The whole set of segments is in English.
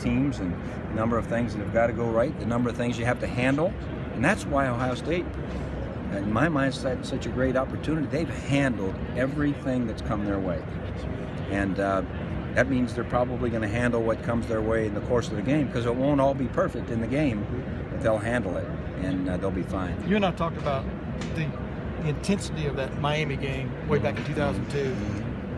teams and the number of things that have got to go right, the number of things you have to handle. And that's why Ohio State, in my mind, is such a great opportunity. They've handled everything that's come their way. And that means they're probably going to handle what comes their way in the course of the game, because it won't all be perfect in the game, but they'll handle it, and they'll be fine. You and I talked about the intensity of that Miami game way back in 2002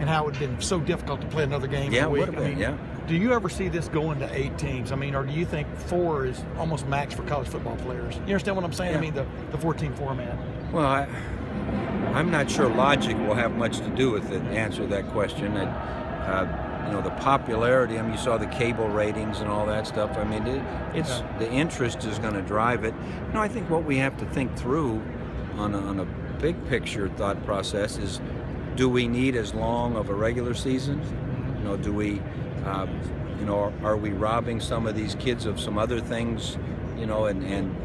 and how it would have been so difficult to play another game in a week. It would have been, yeah. Do you ever see this going to 8 teams? I mean, or do you think 4 is almost max for college football players? You understand what I'm saying? Yeah. I mean, the 14 format. Well, I'm not sure logic will have much to do with it, answer that question. You know, the popularity, I mean, you saw the cable ratings and all that stuff. I mean, the interest is going to drive it. You know, I think what we have to think through on a big picture thought process is, do we need as long of a regular season? You know, do we, you know, are we robbing some of these kids of some other things, you know, and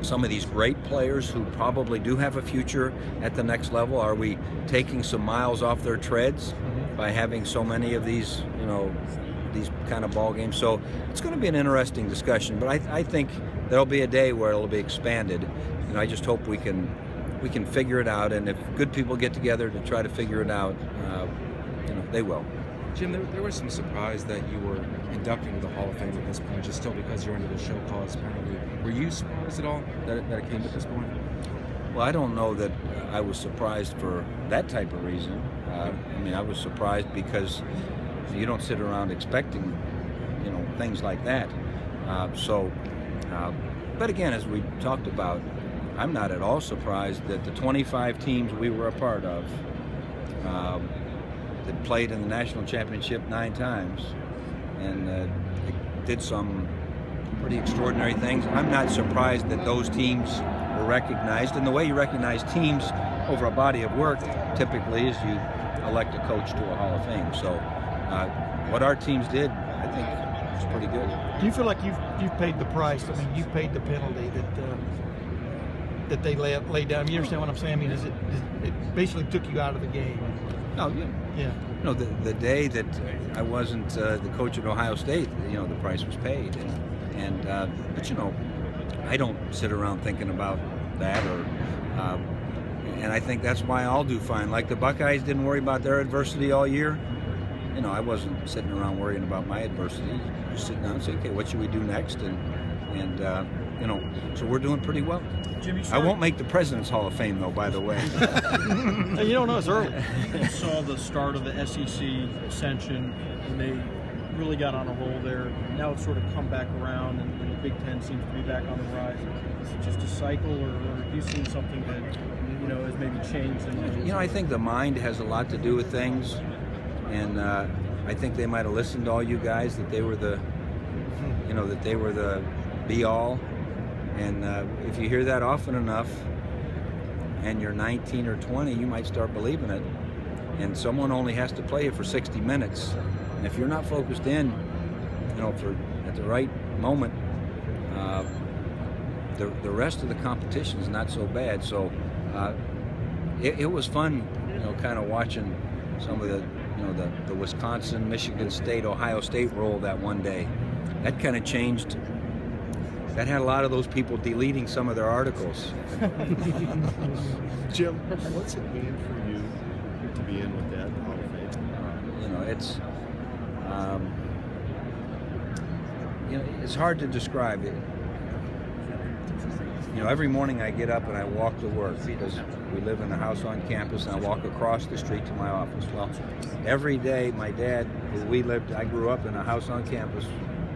some of these great players who probably do have a future at the next level? Are we taking some miles off their treads by having so many of these, you know, these kind of ball games? So it's going to be an interesting discussion, but I think there'll be a day where it'll be expanded. You know, I just hope we can figure it out, and if good people get together to try to figure it out, you know, they will. Jim, there was some surprise that you were inducted into the Hall of Fame at this point, just still because you're under the show cause penalty. Were you surprised at all that it came at this point? Well, I don't know that I was surprised for that type of reason. I mean, I was surprised because you don't sit around expecting, you know, things like that. But again, as we talked about, I'm not at all surprised that the 25 teams we were a part of that played in the national championship 9 times and did some pretty extraordinary things. I'm not surprised that those teams were recognized. And the way you recognize teams over a body of work typically is you elect a coach to a Hall of Fame. So what our teams did, I think, was pretty good. Do you feel like you've paid the price? I mean, you've paid the penalty that they laid down. You understand what I'm saying? I mean, it basically took you out of the game. Oh, yeah. Yeah. You know, the day that I wasn't the coach at Ohio State, you know, the price was paid. But you know, I don't sit around thinking about that, and I think that's why I'll do fine. Like the Buckeyes didn't worry about their adversity all year. You know, I wasn't sitting around worrying about my adversity. Just sitting down and saying, okay, what should we do next? And you know, so we're doing pretty well. Jimmy, I won't make the President's Hall of Fame, though, by the way. Hey, you don't know, it's early. You saw the start of the SEC ascension, and they really got on a roll there. Now it's sort of come back around, and the Big Ten seems to be back on the rise. Is it just a cycle, or have you seen something that, you know, has maybe changed? You know, I think the mind has a lot to do with things, and I think they might have listened to all you guys that they were the, you know, that they were the be-all. And if you hear that often enough and you're 19 or 20, you might start believing it. And someone only has to play it for 60 minutes. And if you're not focused in, you know, at the right moment, the rest of the competition is not so bad. So it was fun, you know, kind of watching some of the, you know, the Wisconsin, Michigan State, Ohio State roll that one day. That kind of changed. That had a lot of those people deleting some of their articles. Jim, what's it mean for you to be in with that Hall of Fame? You know, it's you know, it's hard to describe it. You know, every morning I get up and I walk to work because we live in a house on campus, and I walk across the street to my office. Well, every day my dad, I grew up in a house on campus,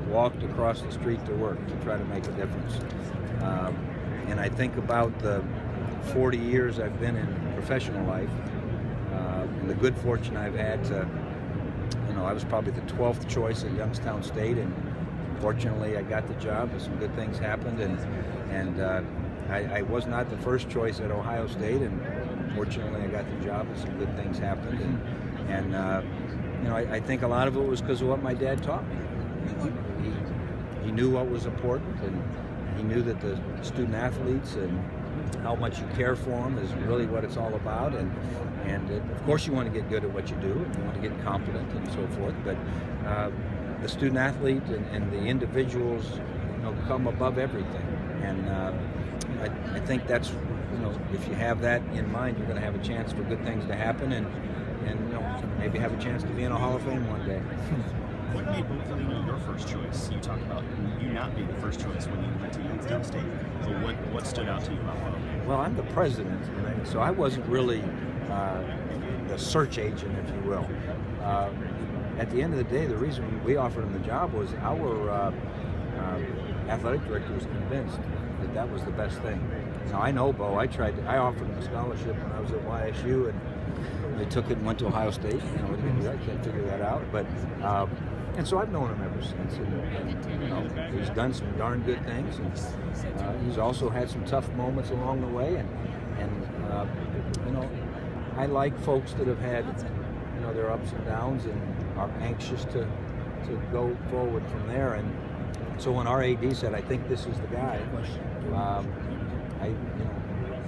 walked across the street to work to try to make a difference. And I think about the 40 years I've been in professional life, and the good fortune I've had to, you know, I was probably the 12th choice at Youngstown State, and fortunately I got the job and some good things happened, and I was not the first choice at Ohio State, and fortunately I got the job and some good things happened, and you know, I think a lot of it was because of what my dad taught me. He knew what was important, and he knew that the student athletes and how much you care for them is really what it's all about. And of course you want to get good at what you do, and you want to get competent and so forth. But the student athlete and the individuals, come above everything. And I think that's, if you have that in mind, you're going to have a chance for good things to happen, and maybe have a chance to be in a Hall of Fame one day. What made Buckeyes your first choice? You talked about you not being the first choice when you went to Youngstown State. So what stood out to you about Buckeyes? Well, I'm the president, so I wasn't really the search agent, if you will. At the end of the day, the reason we offered him the job was our athletic director was convinced that that was the best thing. Now, I know Bo. I offered him a scholarship when I was at YSU, and they took it and went to Ohio State. I can't figure that out. But and so I've known him ever since. And he's done some darn good things, and he's also had some tough moments along the way. And I like folks that have had their ups and downs and are anxious to go forward from there. And so when our AD said, "I think this is the guy,"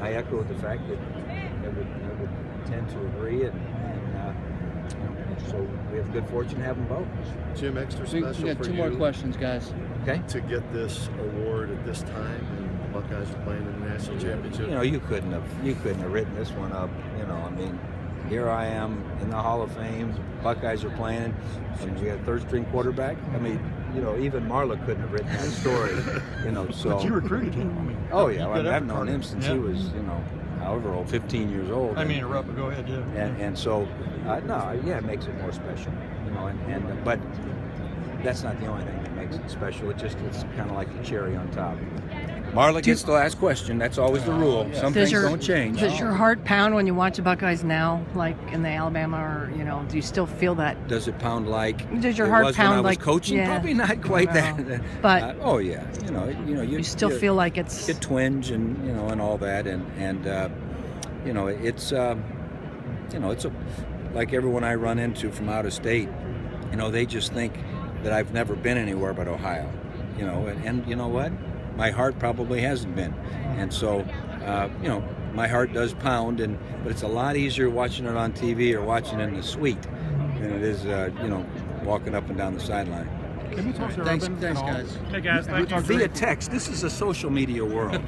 I echoed the fact that I would tend to agree, and so we have good fortune to have them both. Jim, extra special We got for two you more questions, guys. Okay. to get this award at this time, and the Buckeyes are playing in the national championship. You couldn't have written this one up. I mean, here I am in the Hall of Fame. Buckeyes are playing, and we got a third-string quarterback. I mean, even Marla couldn't have written that story. So. But you recruited him. I mean, Oh yeah, you I've known him since yeah. he was, however old, 15 years old. I mean, interrupt, but go ahead, yeah. And so, it makes it more special, but that's not the only thing that makes it special. It's kind of like the cherry on top. Marla gets the last question. That's always the rule. Some things don't change. Does your heart pound when you watch the Buckeyes now, like in the Alabama, or do you still feel that? Does it pound like? Does your it heart was pound when I was like coaching? Yeah. Probably not quite that. But oh yeah, you still feel like it's you twinge and and all that, and it's it's like everyone I run into from out of state, they just think that I've never been anywhere but Ohio, and you know what? My heart probably hasn't been, and so my heart does pound, but it's a lot easier watching it on TV or watching it in the suite than it is walking up and down the sideline. Can we talk to Thanks, Urban? guys. Hey guys, thank you. Via text. This is a social media world.